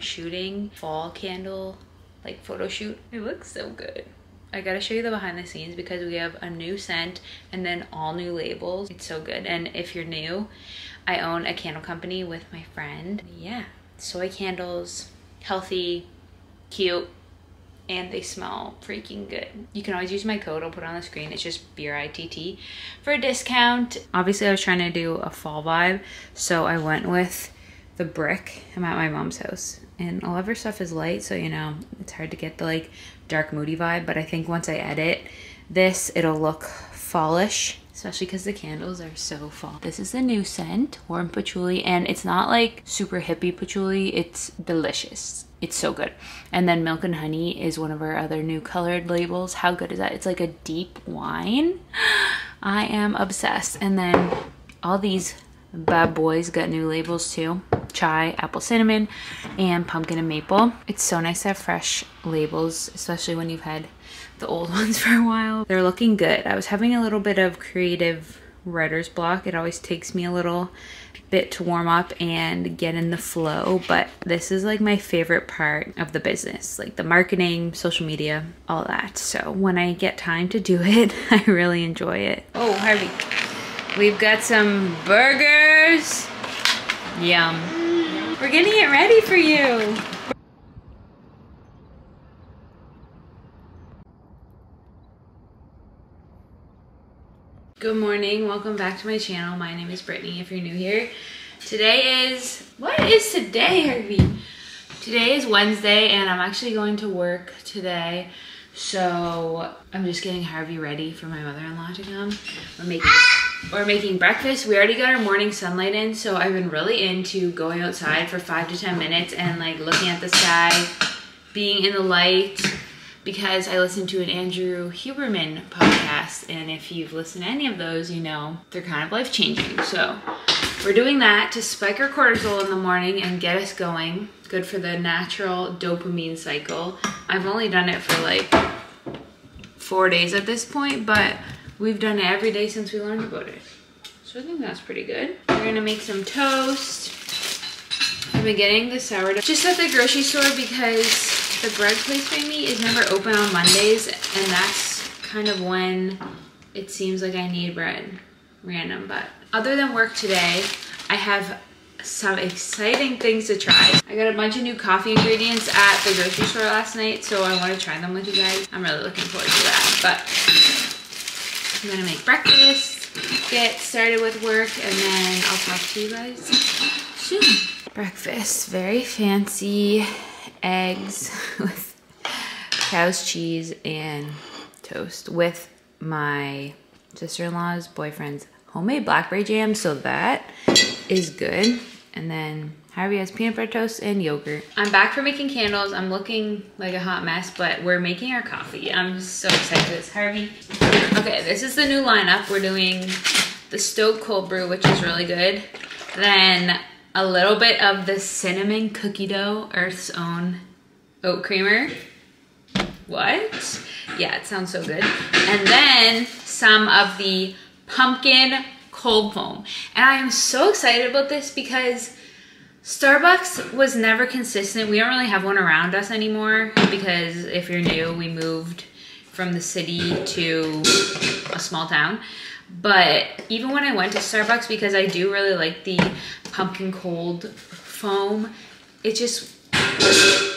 shooting fall candle like photo shoot. It looks so good. I gotta show you the behind the scenes because we have a new scent and then all new labels. It's so good. And if you're new, I own a candle company with my friend. Yeah, soy candles, healthy, cute, and they smell freaking good. You can always use my code, I'll put it on the screen. It's just BRITT for a discount. Obviously I was trying to do a fall vibe, so I went with the brick. I'm at my mom's house and all of her stuff is light, so you know, it's hard to get the like dark moody vibe, but I think once I edit this, it'll look fallish, especially because the candles are so fall. This is the new scent, warm patchouli, and it's not like super hippie patchouli, it's delicious. It's so good. And then milk and honey is one of our other new colored labels. How good is that? It's like a deep wine. I am obsessed. And then all these bad boys got new labels too. Chai, apple cinnamon, and pumpkin and maple. It's so nice to have fresh labels, especially when you've had the old ones for a while. They're looking good. I was having a little bit of creative writer's block. It always takes me a little bit to warm up and get in the flow, but this is like my favorite part of the business, like the marketing, social media, all that. So when I get time to do it, I really enjoy it. Oh, Harvey, we've got some burgers. Yum. We're getting it ready for you. Good morning, welcome back to my channel. My name is Brittany if you're new here. Today is, what is today, Harvey? Today is Wednesday and I'm actually going to work today. So I'm just getting Harvey ready for my mother-in-law to come. We're making breakfast. We already got our morning sunlight in, so I've been really into going outside for 5 to 10 minutes and like looking at the sky, being in the light, because I listen to an Andrew Huberman podcast, and if you've listened to any of those, you know they're kind of life-changing. So we're doing that to spike our cortisol in the morning and get us going. Good for the natural dopamine cycle. I've only done it for like 4 days at this point, but we've done it every day since we learned about it. So I think that's pretty good. We're gonna make some toast. I've been getting the sourdough just at the grocery store because the bread place by me is never open on Mondays, and that's kind of when it seems like I need bread. Random, but other than work today, I have some exciting things to try. I got a bunch of new coffee ingredients at the grocery store last night, so I want to try them with you guys. I'm really looking forward to that, but I'm gonna make breakfast, get started with work, and then I'll talk to you guys soon. Breakfast, very fancy. Eggs with cow's cheese and toast with my sister-in-law's boyfriend's homemade blackberry jam, so that is good. And then Harvey has peanut butter toast and yogurt. I'm back for making candles. I'm looking like a hot mess, but we're making our coffee. I'm so excited for this. Harvey. Okay, this is the new lineup. We're doing the stove cold brew, which is really good. Then a little bit of the cinnamon cookie dough, Earth's own oat creamer. What? Yeah, it sounds so good. And then some of the pumpkin cold foam. And I am so excited about this because Starbucks was never consistent. We don't really have one around us anymore because if you're new, we moved from the city to a small town. But even when I went to Starbucks, because I do really like the pumpkin cold foam, it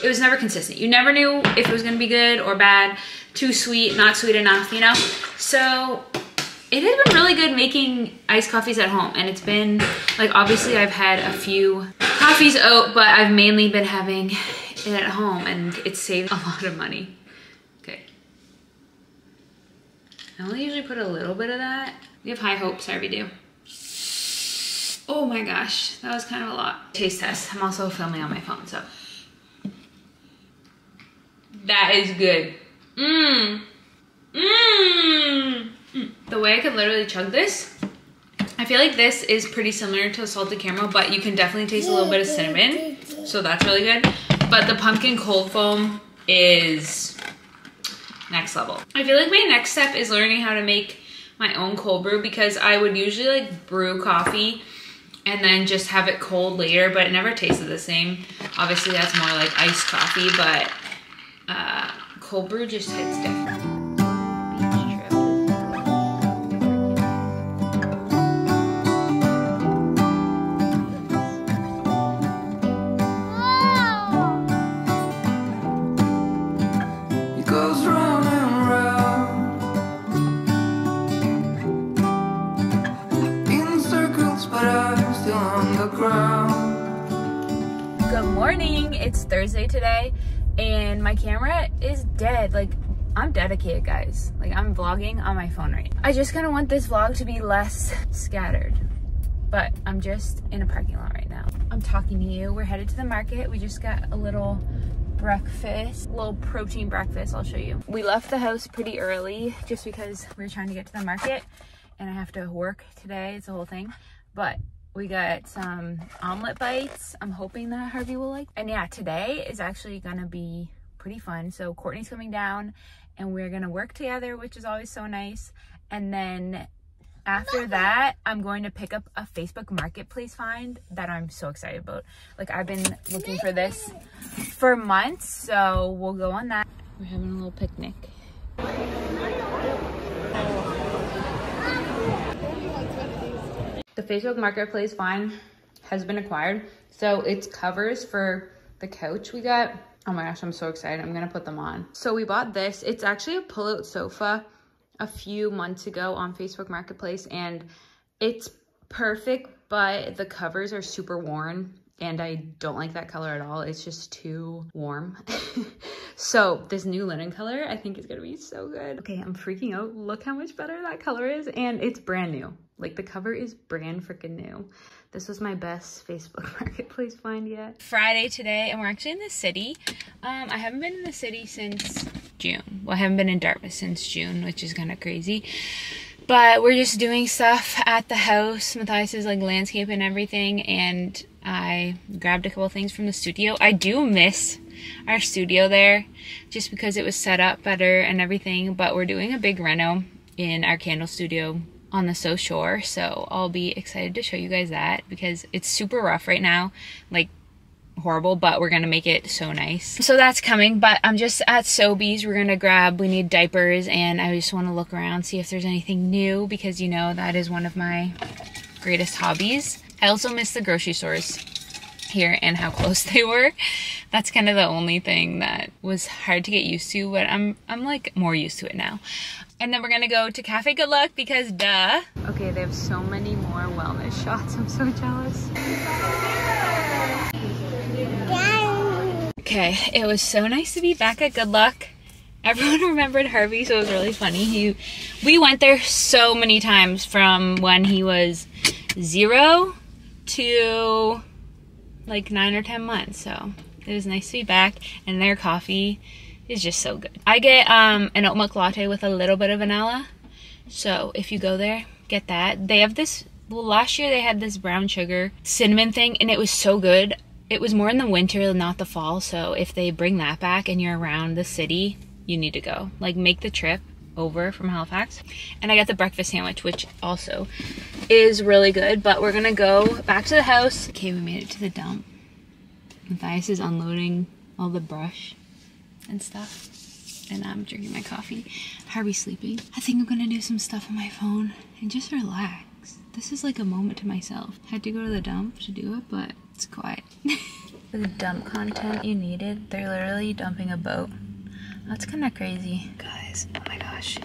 was never consistent. You never knew if it was gonna be good or bad, too sweet, not sweet enough, you know? So it has been really good making iced coffees at home. And it's been, like, obviously I've had a few coffees out, but I've mainly been having it at home and it's saved a lot of money. Okay. I only usually put a little bit of that. We have high hopes, Harvey do. Oh my gosh, that was kind of a lot. Taste test. I'm also filming on my phone, so. That is good. Mmm. Mmm. The way I could literally chug this, I feel like this is pretty similar to salted caramel, but you can definitely taste a little bit of cinnamon, so that's really good. But the pumpkin cold foam is next level. I feel like my next step is learning how to make my own cold brew, because I would usually like brew coffee and then just have it cold later, but it never tasted the same. Obviously that's more like iced coffee, but cold brew just hits different. Good morning, it's Thursday today and my camera is dead. Like, I'm dedicated, guys. Like, I'm vlogging on my phone right now. I just kind of want this vlog to be less scattered, but I'm just in a parking lot right now. I'm talking to you. We're headed to the market. We just got a little breakfast, little protein breakfast. I'll show you. We left the house pretty early just because we were trying to get to the market and I have to work today. It's a whole thing, but we got some omelet bites. I'm hoping that Harvey will like. And yeah, today is actually gonna be pretty fun. So Courtney's coming down and we're gonna work together, which is always so nice. And then after that, I'm going to pick up a Facebook Marketplace find that I'm so excited about. Like, I've been looking for this for months, so we'll go on that. We're having a little picnic. The Facebook Marketplace find has been acquired. So it's covers for the couch we got. Oh my gosh, I'm so excited. I'm gonna put them on. So we bought this. It's actually a pull-out sofa a few months ago on Facebook Marketplace and it's perfect, but the covers are super worn and I don't like that color at all. It's just too warm. So this new linen color I think is gonna be so good. Okay, I'm freaking out. Look how much better that color is and it's brand new. Like, the cover is brand freaking new. This was my best Facebook Marketplace find yet. Friday today, and we're actually in the city. I haven't been in the city since June. Well, I haven't been in Dartmouth since June, which is kind of crazy. But we're just doing stuff at the house. Matthias is like landscape and everything, and I grabbed a couple things from the studio. I do miss our studio there, just because it was set up better and everything. But we're doing a big reno in our candle studio on the South Shore, so I'll be excited to show you guys that because it's super rough right now, like horrible, but we're gonna make it so nice. So that's coming, but I'm just at Sobeys. We're gonna grab, we need diapers, and I just want to look around, see if there's anything new, because you know that is one of my greatest hobbies. I also miss the grocery stores here and how close they were. That's kind of the only thing that was hard to get used to, but I'm like more used to it now. And then we're gonna go to Cafe Good Luck because duh. Okay, they have so many more wellness shots. I'm so jealous. Okay, it was so nice to be back at Good Luck. Everyone remembered Harvey, so it was really funny. We went there so many times from when he was 0 to like 9 or 10 months. So it was nice to be back, and their coffee is just so good. I get an oat milk latte with a little bit of vanilla. So if you go there, get that. They have this, well, last year they had this brown sugar cinnamon thing and it was so good. It was more in the winter, not the fall. So if they bring that back and you're around the city, you need to go. Like, make the trip over from Halifax. And I got the breakfast sandwich, which also is really good. But we're gonna go back to the house. Okay, we made it to the dump. Matthias is unloading all the brush and stuff, and I'm drinking my coffee. Harvey's sleeping. I think I'm gonna do some stuff on my phone and just relax. This is like a moment to myself. Had to go to the dump to do it, but it's quiet. For the dump content you needed, they're literally dumping a boat. That's kind of crazy. Guys, oh my gosh.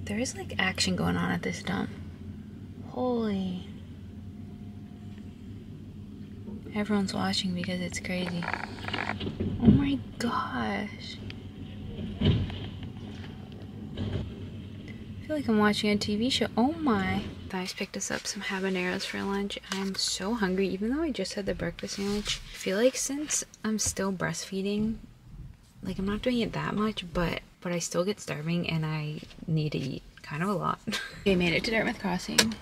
There is like action going on at this dump. Holy. Everyone's watching because it's crazy. Oh my gosh. I feel like I'm watching a TV show. Oh my. Guys picked us up some habaneros for lunch. I'm so hungry, even though I just had the breakfast sandwich. I feel like since I'm still breastfeeding, like, I'm not doing it that much, but I still get starving and I need to eat kind of a lot. Okay, made it to Dartmouth Crossing.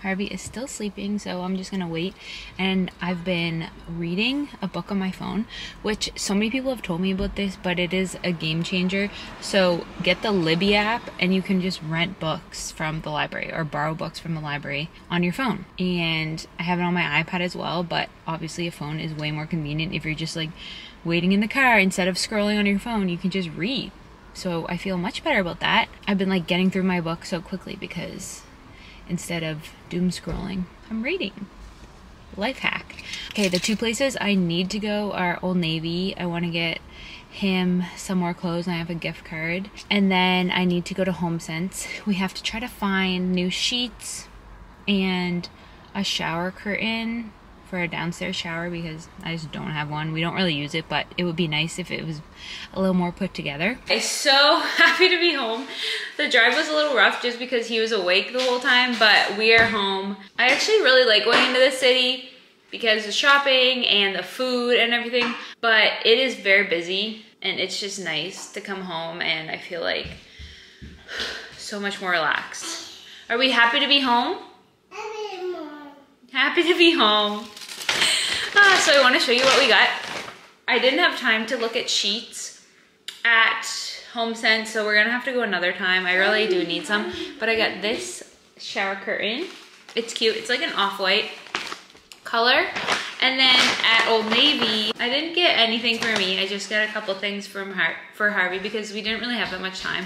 Harvey is still sleeping, so I'm just gonna wait. And I've been reading a book on my phone, which so many people have told me about this, but it is a game changer. So get the Libby app and you can just rent books from the library or borrow books from the library on your phone. And I have it on my iPad as well, but obviously a phone is way more convenient if you're just like waiting in the car. Instead of scrolling on your phone, you can just read. So I feel much better about that. I've been like getting through my book so quickly because instead of doom scrolling, I'm reading. Life hack. Okay, the two places I need to go are Old Navy. I want to get him some more clothes and I have a gift card. And then I need to go to HomeSense. We have to try to find new sheets and a shower curtain for a downstairs shower because I just don't have one. We don't really use it, but it would be nice if it was a little more put together. I'm so happy to be home. The drive was a little rough just because he was awake the whole time, but we are home. I actually really like going into the city because of shopping and the food and everything, but it is very busy and it's just nice to come home and I feel like so much more relaxed. Are we happy to be home? Happy to be home. So I want to show you what we got. I didn't have time to look at sheets at HomeSense, so we're gonna have to go another time. I really do need some, but I got this shower curtain. It's cute. It's like an off-white color. And then at Old Navy, I didn't get anything for me. I just got a couple things for Harvey because we didn't really have that much time.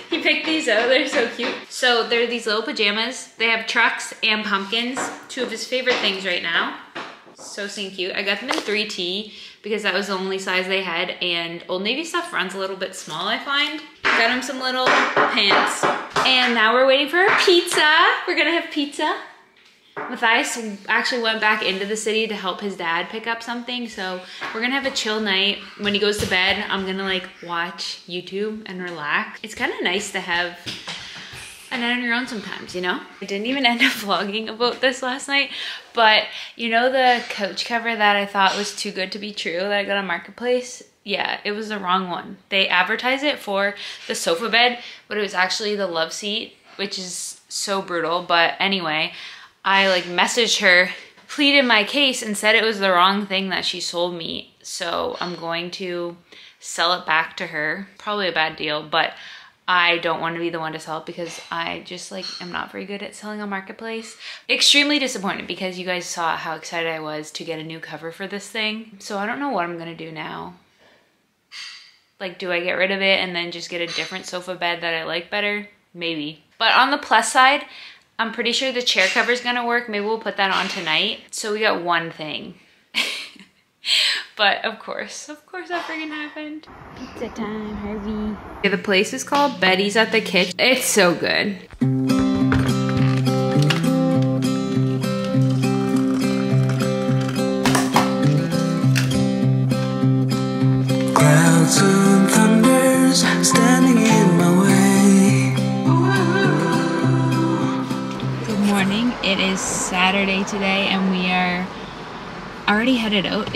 He picked these out. They're so cute. So they're these little pajamas. They have trucks and pumpkins, two of his favorite things right now. So cute. I got them in 3T because that was the only size they had, and Old Navy stuff runs a little bit small, I find. Got him some little pants. And now we're waiting for our pizza. We're gonna have pizza. Matthias actually went back into the city to help his dad pick up something, so we're gonna have a chill night. When he goes to bed, I'm gonna like watch YouTube and relax. It's kind of nice to have a night on your own sometimes, you know? I didn't even end up vlogging about this last night, but you know the couch cover that I thought was too good to be true that I got on Marketplace? Yeah, it was the wrong one. They advertised it for the sofa bed, but it was actually the love seat, which is so brutal. But anyway, I like messaged her, pleaded my case, and said it was the wrong thing that she sold me. So I'm going to sell it back to her. Probably a bad deal, but I don't want to be the one to sell it because I just like am not very good at selling on Marketplace. Extremely disappointed because you guys saw how excited I was to get a new cover for this thing. So I don't know what I'm gonna do now. Like, do I get rid of it and then just get a different sofa bed that I like better? Maybe. But on the plus side, I'm pretty sure the chair cover is gonna work. Maybe we'll put that on tonight. So we got one thing. But of course that freaking happened. Pizza time, Harvey. Okay, the place is called Betty's at the Kitchen. It's so good. Clouds and thunders standing in my way. Good morning. It is Saturday today and we are already headed out.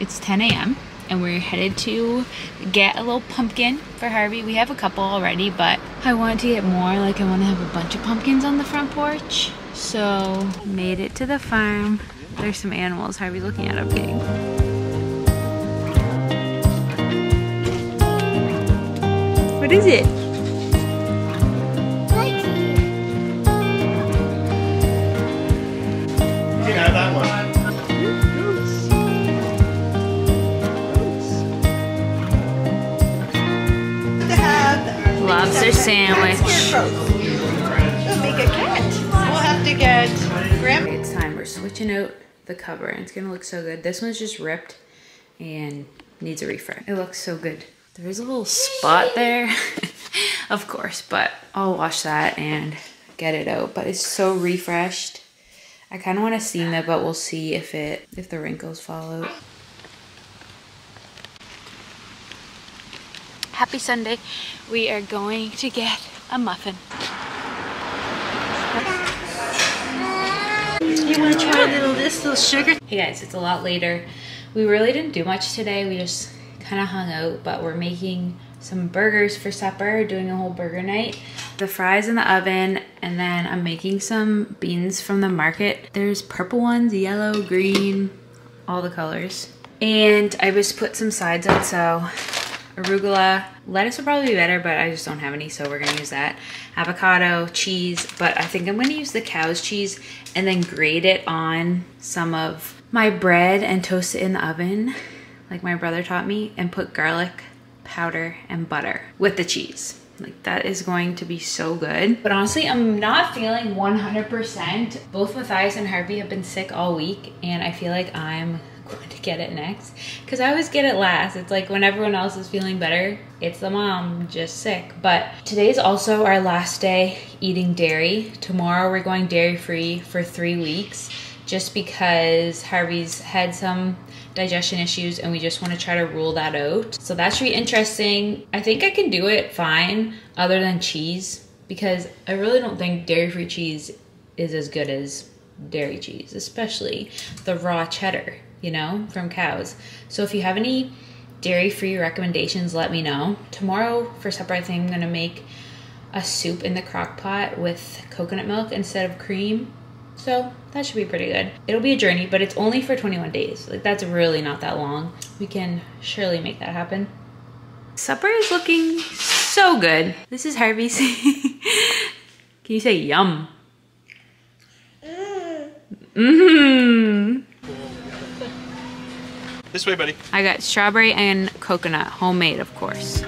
It's 10 a.m. and we're headed to get a little pumpkin for Harvey. We have a couple already, but I want to get more. Like, I want to have a bunch of pumpkins on the front porch. So, made it to the farm. There's some animals. Harvey's looking at a pig. What is it? You can have that one. Lobster sandwich. She'll make a cat. We'll have to get Grandma. It's time. We're switching out the cover and it's gonna look so good. This one's just ripped and needs a refresh. It looks so good. There is a little spot there, of course, but I'll wash that and get it out. But it's so refreshed. I kind of want to steam it, but we'll see if the wrinkles fall out. Happy Sunday. We are going to get a muffin. You want to try this little sugar? Hey guys, it's a lot later. We really didn't do much today. We just kind of hung out, but we're making some burgers for supper, doing a whole burger night. The fries in the oven, and then I'm making some beans from the market. There's purple ones, yellow, green, all the colors. And I just put some sides out, so arugula, lettuce would probably be better, but I just don't have any, so we're gonna use that. Avocado, cheese, but I think I'm gonna use the cow's cheese and then grate it on some of my bread and toast it in the oven, like my brother taught me, and put garlic powder and butter with the cheese. Like, that is going to be so good. But honestly, I'm not feeling 100%. Both Matthias and Harvey have been sick all week, and I feel like I'm going to get it next, because I always get it last. It's like when everyone else is feeling better, it's the mom just sick. But today's also our last day eating dairy. Tomorrow we're going dairy free for 3 weeks, just because Harvey's had some digestion issues and we just want to try to rule that out. So that should be interesting. I think I can do it fine other than cheese, because I really don't think dairy-free cheese is as good as dairy cheese, especially the raw cheddar, you know, from cows. So if you have any dairy-free recommendations, let me know. Tomorrow for supper, I think I'm gonna make a soup in the crock pot with coconut milk instead of cream. So that should be pretty good. It'll be a journey, but it's only for 21 days. Like, that's really not that long. We can surely make that happen. Supper is looking so good. This is Harvey's. Can you say yum? This way, buddy. I got strawberry and coconut, homemade, of course.